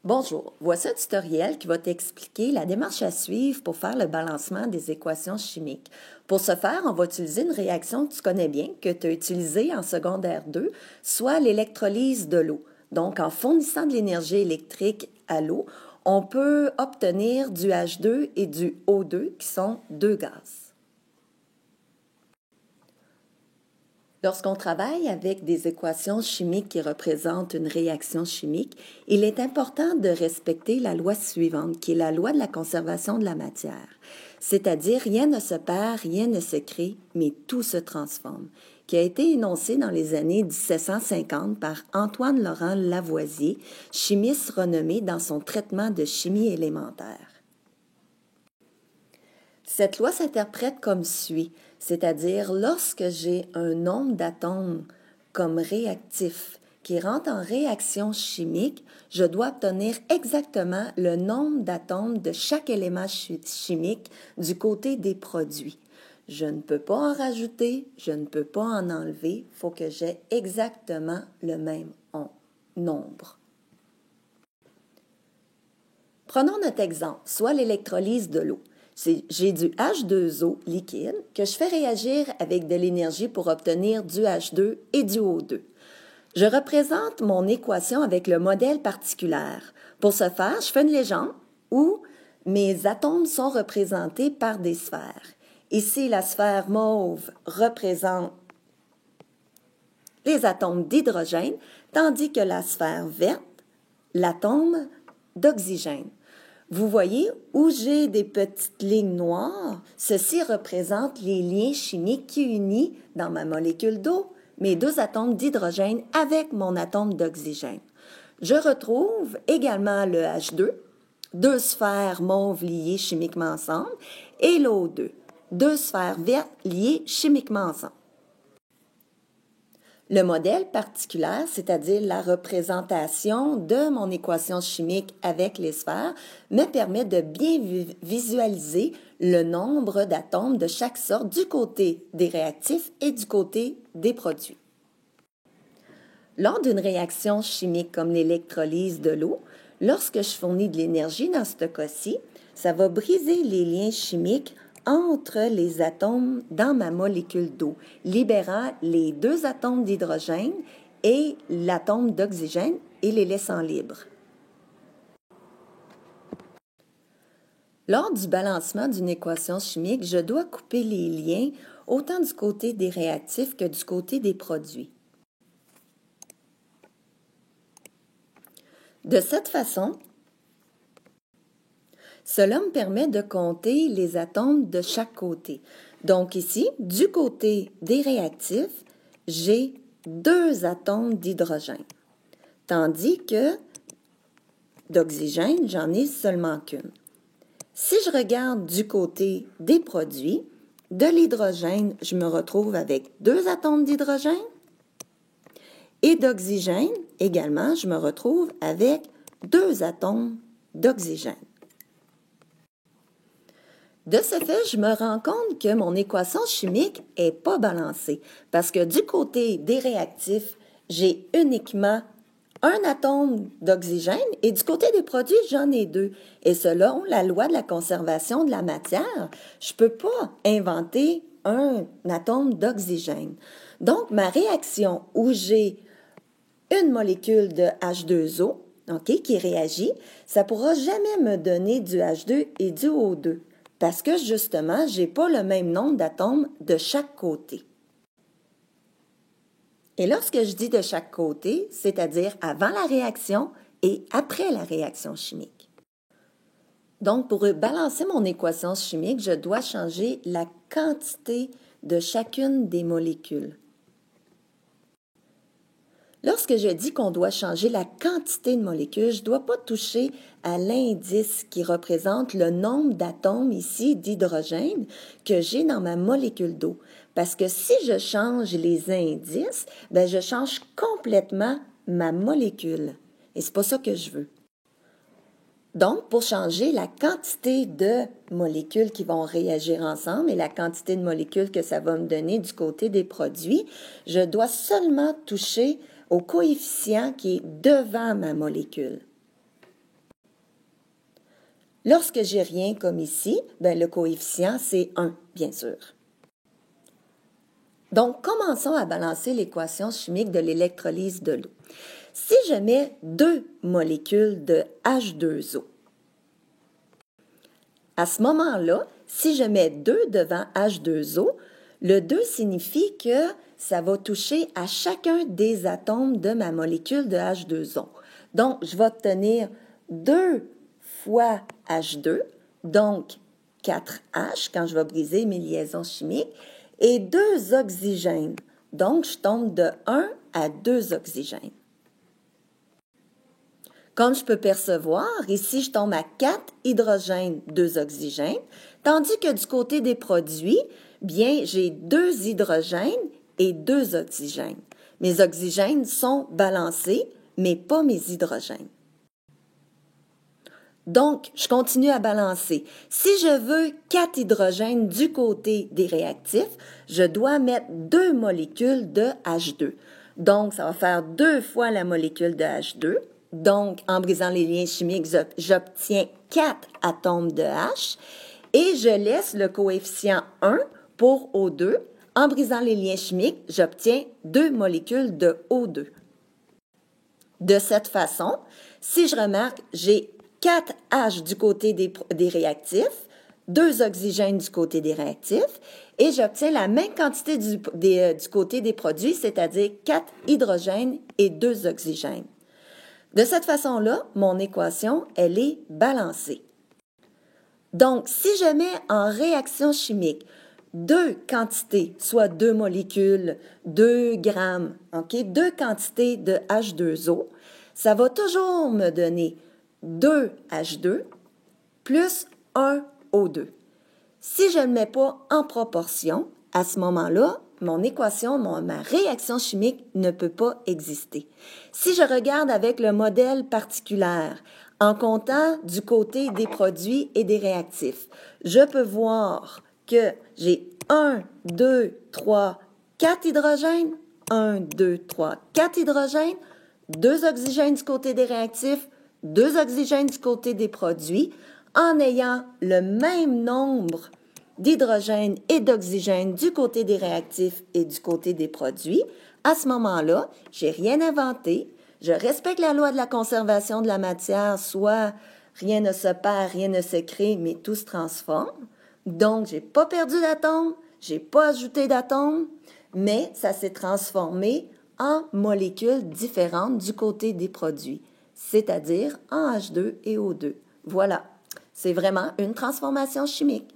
Bonjour, voici un tutoriel qui va t'expliquer la démarche à suivre pour faire le balancement des équations chimiques. Pour ce faire, on va utiliser une réaction que tu connais bien, que tu as utilisée en secondaire 2, soit l'électrolyse de l'eau. Donc, en fournissant de l'énergie électrique à l'eau, on peut obtenir du H2 et du O2 qui sont deux gaz. Lorsqu'on travaille avec des équations chimiques qui représentent une réaction chimique, il est important de respecter la loi suivante, qui est la loi de la conservation de la matière. C'est-à-dire, rien ne se perd, rien ne se crée, mais tout se transforme, qui a été énoncée dans les années 1750 par Antoine-Laurent Lavoisier, chimiste renommé dans son traitement de chimie élémentaire. Cette loi s'interprète comme suit, c'est-à-dire lorsque j'ai un nombre d'atomes comme réactif qui rentre en réaction chimique, je dois obtenir exactement le nombre d'atomes de chaque élément chimique du côté des produits. Je ne peux pas en rajouter, je ne peux pas en enlever, il faut que j'ai exactement le même nombre. Prenons notre exemple, soit l'électrolyse de l'eau. J'ai du H2O liquide que je fais réagir avec de l'énergie pour obtenir du H2 et du O2. Je représente mon équation avec le modèle particulaire. Pour ce faire, je fais une légende où mes atomes sont représentés par des sphères. Ici, la sphère mauve représente les atomes d'hydrogène, tandis que la sphère verte, l'atome d'oxygène. Vous voyez où j'ai des petites lignes noires, ceci représente les liens chimiques qui unissent dans ma molécule d'eau mes deux atomes d'hydrogène avec mon atome d'oxygène. Je retrouve également le H2, deux sphères mauves liées chimiquement ensemble, et l'O2, deux sphères vertes liées chimiquement ensemble. Le modèle particulaire, c'est-à-dire la représentation de mon équation chimique avec les sphères, me permet de bien visualiser le nombre d'atomes de chaque sorte du côté des réactifs et du côté des produits. Lors d'une réaction chimique comme l'électrolyse de l'eau, lorsque je fournis de l'énergie dans ce cas-ci, ça va briser les liens chimiques entre les atomes dans ma molécule d'eau, libérant les deux atomes d'hydrogène et l'atome d'oxygène et les laissant libres. Lors du balancement d'une équation chimique, je dois couper les liens autant du côté des réactifs que du côté des produits. De cette façon, cela me permet de compter les atomes de chaque côté. Donc ici, du côté des réactifs, j'ai deux atomes d'hydrogène, tandis que d'oxygène, j'en ai seulement qu'une. Si je regarde du côté des produits, de l'hydrogène, je me retrouve avec deux atomes d'hydrogène et d'oxygène, également, je me retrouve avec deux atomes d'oxygène. De ce fait, je me rends compte que mon équation chimique n'est pas balancée parce que du côté des réactifs, j'ai uniquement un atome d'oxygène et du côté des produits, j'en ai deux. Et selon la loi de la conservation de la matière, je ne peux pas inventer un atome d'oxygène. Donc, ma réaction où j'ai une molécule de H2O, qui réagit, ça ne pourra jamais me donner du H2 et du O2 parce que justement, je n'ai pas le même nombre d'atomes de chaque côté. Et lorsque je dis de chaque côté, c'est-à-dire avant la réaction et après la réaction chimique. Donc, pour balancer mon équation chimique, je dois changer la quantité de chacune des molécules. Lorsque je dis qu'on doit changer la quantité de molécules, je ne dois pas toucher à l'indice qui représente le nombre d'atomes ici d'hydrogène que j'ai dans ma molécule d'eau. Parce que si je change les indices, je change complètement ma molécule. Et c'est pas ça que je veux. Donc, pour changer la quantité de molécules qui vont réagir ensemble et la quantité de molécules que ça va me donner du côté des produits, je dois seulement toucher au coefficient qui est devant ma molécule. Lorsque j'ai rien comme ici, ben le coefficient, c'est 1, bien sûr. Donc, commençons à balancer l'équation chimique de l'électrolyse de l'eau. Si je mets 2 molécules de H2O, à ce moment-là, si je mets 2 devant H2O, le 2 signifie que ça va toucher à chacun des atomes de ma molécule de H2O. Donc, je vais obtenir 2 fois H2, donc 4H quand je vais briser mes liaisons chimiques, et 2 oxygènes. Donc, je tombe de 1 à 2 oxygènes. Comme je peux percevoir, ici, je tombe à 4 hydrogènes, 2 oxygènes, tandis que du côté des produits, bien, j'ai 2 hydrogènes et 2 oxygènes. Mes oxygènes sont balancés, mais pas mes hydrogènes. Donc, je continue à balancer. Si je veux 4 hydrogènes du côté des réactifs, je dois mettre 2 molécules de H2. Donc, ça va faire 2 fois la molécule de H2. Donc, en brisant les liens chimiques, j'obtiens 4 atomes de H et je laisse le coefficient 1 pour O2. En brisant les liens chimiques, j'obtiens 2 molécules de O2. De cette façon, si je remarque, j'ai 4 H du côté des réactifs, 2 oxygènes du côté des réactifs, et j'obtiens la même quantité du côté des produits, c'est-à-dire 4 hydrogènes et 2 oxygènes. De cette façon-là, mon équation, elle est balancée. Donc, si je mets en réaction chimique 2 quantités, soit 2 molécules, 2 grammes, okay, 2 quantités de H2O, ça va toujours me donner 2 H2 plus 1 O2. Si je ne le mets pas en proportion, à ce moment-là, mon équation, ma réaction chimique ne peut pas exister. Si je regarde avec le modèle particulier, en comptant du côté des produits et des réactifs, je peux voir que j'ai 1, 2, 3, 4 hydrogènes, 1, 2, 3, 4 hydrogènes, 2 oxygènes du côté des réactifs, 2 oxygènes du côté des produits, en ayant le même nombre d'hydrogène et d'oxygène du côté des réactifs et du côté des produits. À ce moment-là, j'ai rien inventé. Je respecte la loi de la conservation de la matière, soit rien ne se perd, rien ne se crée, mais tout se transforme. Donc, j'ai pas perdu d'atomes, j'ai pas ajouté d'atomes, mais ça s'est transformé en molécules différentes du côté des produits, c'est-à-dire en H2 et O2. Voilà, c'est vraiment une transformation chimique.